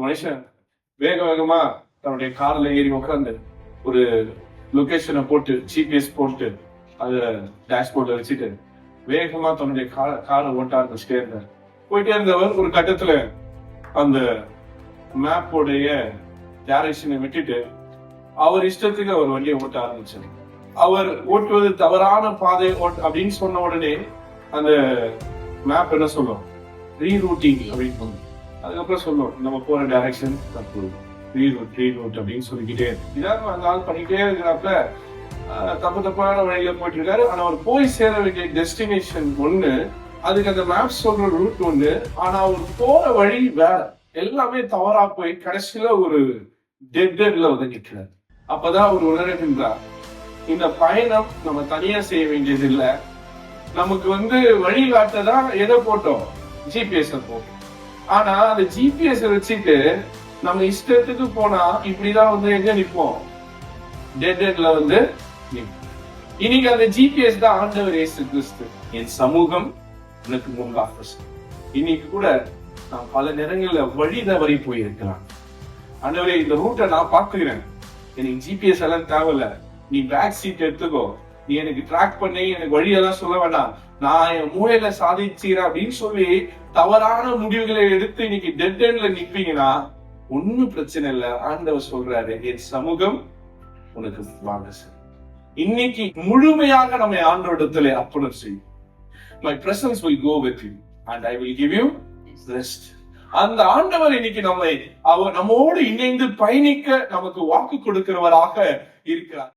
மனுஷன் வேக வேகமா தன்னுடைய கார்ல ஏறி உட்காந்து ஒரு லொகேஷனை போட்டு ஜிபிஎஸ் போட்டு அது டேஷ்போர்ட்ல வச்சுட்டு வேகமா தன்னுடைய காரை ஓட்ட ஆரம்பிச்சுட்டே இருந்தார். போயிட்டே இருந்தவர் ஒரு கட்டத்துல அந்த மேப்போடைய டைரக்ஷனை விட்டுட்டு அவர் இஷ்டத்துக்கு அவர் வண்டியை ஓட்ட ஆரம்பிச்சார். அவர் ஓட்டுவது தவறான பாதை அப்படின்னு சொன்ன உடனே அந்த மேப் என்ன சொல்லும், ரீரூட்டிங் அப்படின்னு சொல்லும். அதுக்கப்புறம் சொல்லும் நம்ம போற டைரக்ஷன் தப்பு, ரீரூட் அப்படின்னு சொல்லிக்கிட்டே இதாக அந்த ஆள் பண்ணிக்கிட்டே இருக்கிறப்ப தப்பான வழியில போயிட்டு இருக்காரு. ஆனா அவர் போய் சேர வேண்டிய டெஸ்டினேஷன் ஒண்ணு, அதுக்கு அந்த மேப் சொல்ற ரூட் ஒண்ணு, ஆனா அவர் போற வழி வேற, எல்லாமே தவறா போய் கடைசியில ஒரு டெட்ல வந்து நிற்கிறார். அப்பதான் அவர் உணர்கின்றார், இந்த பயணம் நம்ம தனியா செய்ய வேண்டியது இல்ல, நமக்கு வந்து வழிகாட்டதான் எதை போட்டோம், ஜிபிஎஸ் போட்டோம். ஆனா அந்த ஜிபிஎஸ் வச்சுட்டு நம்ம இஷ்டத்துக்கு போனா இப்படிதான் வந்து எங்க நிற்போம், டெட்ல வந்து நிற்போம். இன்னைக்கு அந்த ஜிபிஎஸ் தான் ஆண்டவர் இயேசு கிறிஸ்து. என் சமூகம் எனக்கு முன்பாக. இன்னைக்கு கூட நான் பல நேரங்கள்ல வழி தவறி போயிருக்கலாம். ஆண்டவரே இந்த ரூட்டை நான் பாத்துக்கிறேன், எனக்கு ஜிபிஎஸ் எல்லாம் தேவையில்ல, நீ பேக் சீட் எடுத்துக்கோ, நீ எனக்கு ட்ராக் பண்ணி எனக்கு வழியெல்லாம் சொல்ல வேண்டாம், நான் என் மூளையில சாதிச்சுக்கிறேன் அப்படின்னு சொல்லி தவறான முடிவுகளை எடுத்து இன்னைக்கு டெட் எண்ட்ல நிப்பீங்கன்னா ஒன்னும் பிரச்சனை இல்ல. ஆண்டவர் சொல்றாரு, என் சமூகம் உனக்கு வாங்க. இன்னைக்கு முழுமையாக நம்ம ஆண்டவரிடத்துல அர்ப்பணம் செய்யும். My presence will go with you and I will give you rest. அந்த ஆண்டவர் இன்னைக்கு நம்மோடு இணைந்து பயணிக்க நமக்கு வாக்கு கொடுக்கிறவராக இருக்கிறார்.